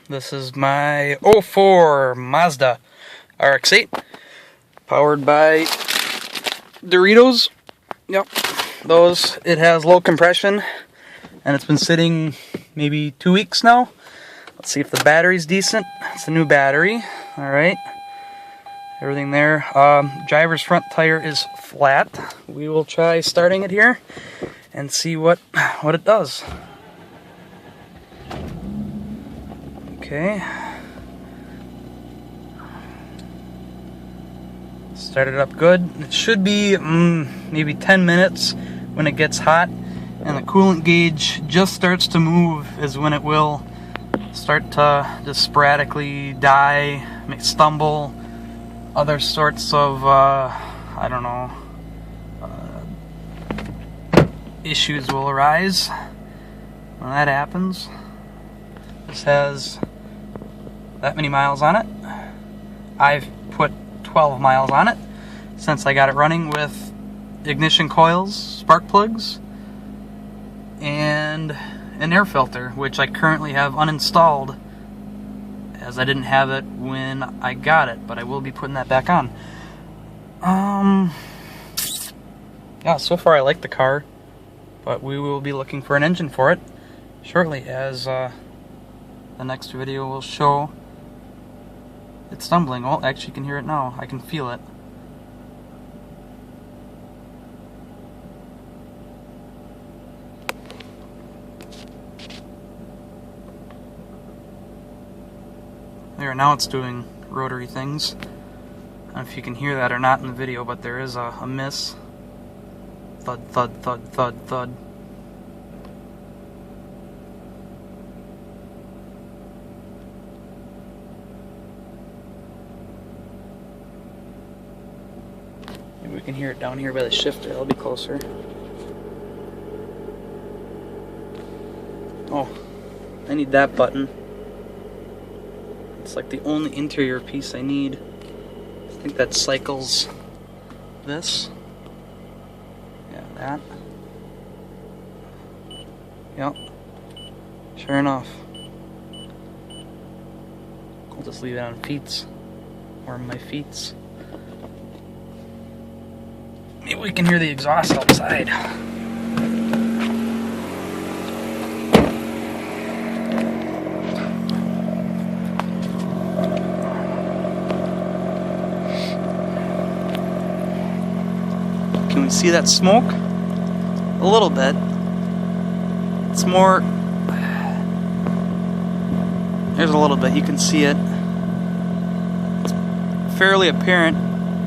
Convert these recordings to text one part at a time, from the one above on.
This is my '04 Mazda Rx8, powered by Doritos. Yep, those. It has low compression, and it's been sitting maybe 2 weeks now. Let's see if the battery's decent. It's a new battery. All right, everything there. Driver's front tire is flat. We will try starting it here and see what it does. Okay. Started up good. It should be maybe 10 minutes when it gets hot and the coolant gauge just starts to move is when it will start to just sporadically die, may stumble, other sorts of I don't know, issues will arise when that happens. This has that many miles on it. I've put 12 miles on it since I got it running with ignition coils, spark plugs, and an air filter, which I currently have uninstalled as I didn't have it when I got it, but I will be putting that back on. Yeah, so far I like the car, but we will be looking for an engine for it shortly, as the next video will show it's stumbling. Oh, actually you can hear it now. I can feel it. There, now it's doing rotary things. I don't know if you can hear that or not in the video, but there is a miss. Thud, thud, thud, thud, thud. Maybe we can hear it down here by the shifter. That'll be closer. Oh, I need that button. It's like the only interior piece I need. I think that cycles this. Yeah, that. Yep. Sure enough. I'll just leave it on feets. Or my feets. Maybe we can hear the exhaust outside. Can we see that smoke? A little bit. It's more... There's a little bit, you can see it. It's fairly apparent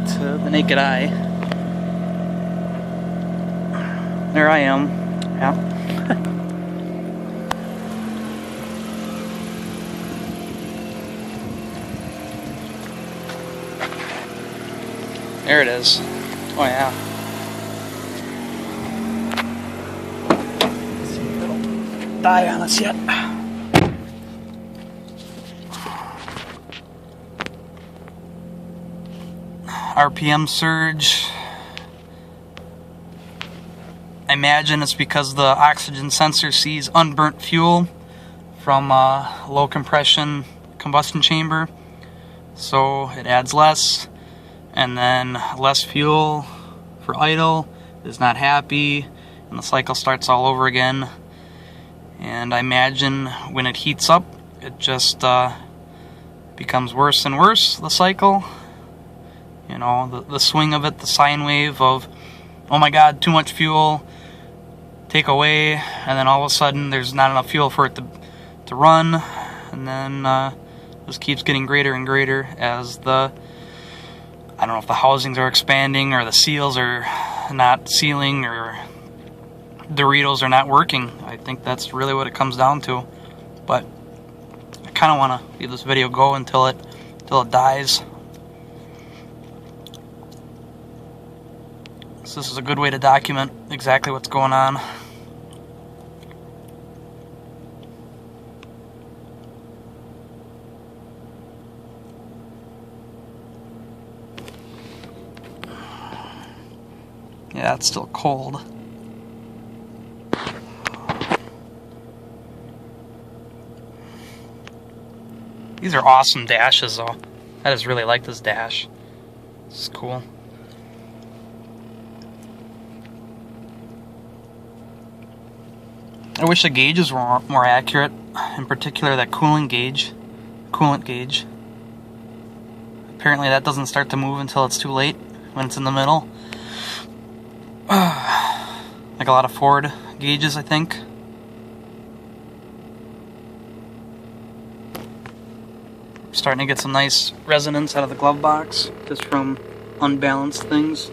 to the naked eye. There I am. Yeah. There it is. Oh yeah. Let's see if it'll die on us yet. RPM surge. I imagine it's because the oxygen sensor sees unburnt fuel from a low compression combustion chamber, so it adds less, and then less fuel for idle is not happy, and the cycle starts all over again. And I imagine when it heats up, it just becomes worse and worse, the cycle. You know, the swing of it, the sine wave of, oh my god, too much fuel, take away, and then all of a sudden there's not enough fuel for it to run, and then just keeps getting greater and greater as the, I don't know if the housings are expanding or the seals are not sealing or Doritos are not working. I think that's really what it comes down to. But I kind of want to leave this video go until it dies. So this is a good way to document exactly what's going on. Yeah, it's still cold. These are awesome dashes though. I just really like this dash. This is cool. I wish the gauges were more accurate, in particular that coolant gauge. Apparently that doesn't start to move until it's too late, when it's in the middle. Like a lot of Ford gauges, I think. Starting to get some nice resonance out of the glove box, just from unbalanced things.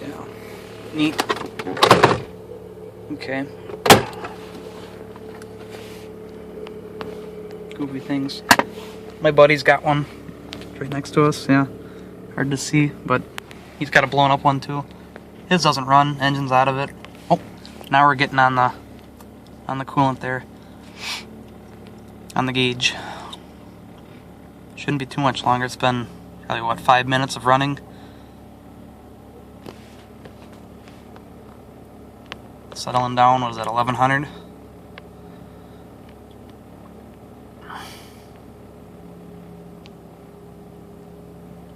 Yeah, neat. Okay. Goofy things. My buddy's got one right next to us, yeah. Hard to see, but he's got a blown up one too. His doesn't run, engine's out of it. Oh, now we're getting on the coolant there. On the gauge. Shouldn't be too much longer. It's been probably, what, 5 minutes of running? Settling down, what is that, 1100?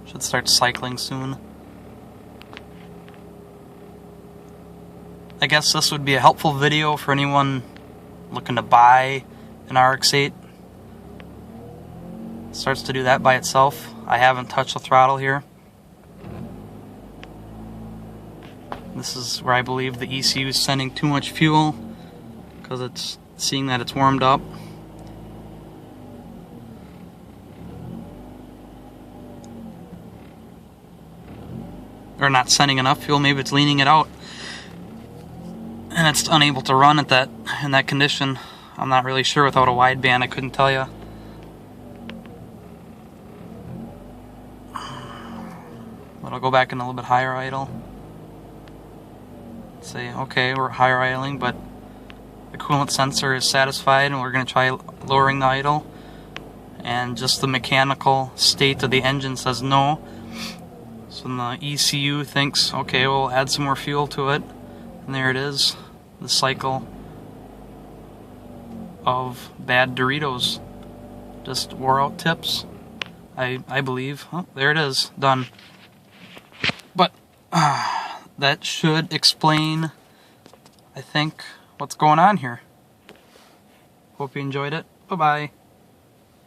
Should start cycling soon. I guess this would be a helpful video for anyone looking to buy an Rx8. Starts to do that by itself. I haven't touched the throttle here. This is where I believe the ECU is sending too much fuel because it's seeing that it's warmed up. Or not sending enough fuel, maybe it's leaning it out. And it's unable to run at in that condition. I'm not really sure without a wideband, I couldn't tell you. But I'll go back in a little bit higher idle. Say, okay, we're higher idling, but the coolant sensor is satisfied and we're going to try lowering the idle. And just the mechanical state of the engine says no. So then the ECU thinks, okay, we'll add some more fuel to it. And there it is, the cycle of bad Doritos. Just wore out tips, I believe. Oh, there it is, done. But that should explain, I think, what's going on here. Hope you enjoyed it. Bye-bye.